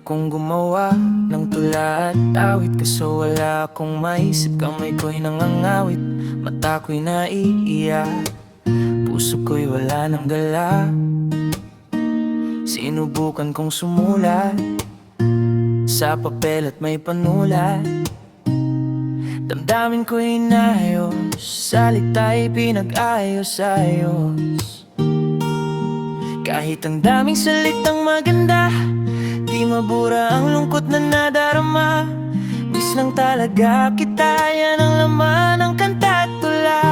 akong gumawa ng tula at awit, kaso wala akong maisip. Kamay ko'y nangangawit, mata ko'y naiiyak, puso ko'y wala ng gala. Sinubukan kong sumulat sa papel at may panulat, damdamin ko'y inayos, salita'y pinag-ayos-ayos. Kahit ang daming salitang maganda, di mabura ang lungkot na nadarama. Miss lang talaga kita, yan ang laman ng kanta at tula.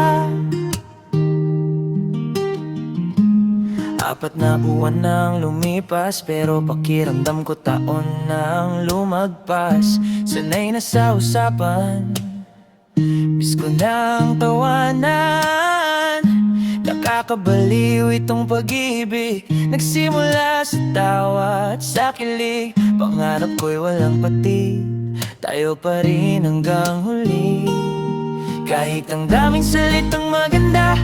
4 na buwan nang lumipas, pero pakiramdam ko taon nang lumagpas. Sanay na sa usapan, miss ko nang tawanan. Nakakabaliw itong pag-ibig, nagsimula sa tawa at sa kilig. Pangarap ko'y walang pati, tayo pa rin hanggang huli. Kahit ang daming salitang maganda,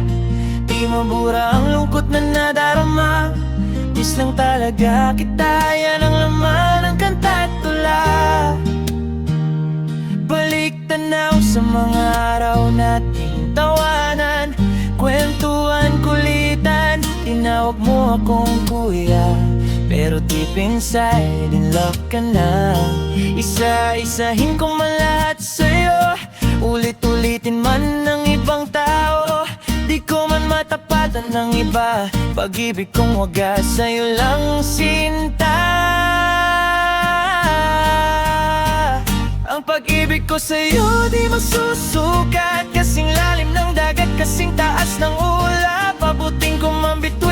di mabura ang lungkot na nadarama. Miss lang talaga kita, yan ang laman ng kanta at tula. Balik tanaw sa mga araw nating tawanan, kwentuhan, kulitan. Tinawag mo akong kuya, pero deep inside in love ka na. Isa-isahin ko man lahat sa'yo, ulit-ulitin man ng ibang tao. Di ko man matapatan ng iba, pag-ibig kong wagas sa'yo lang sinta. Ang pag-ibig ko sa'yo di masusukat, kasing lalim ng dagat, kasing taas ng ulap. Pabuting ko man bituin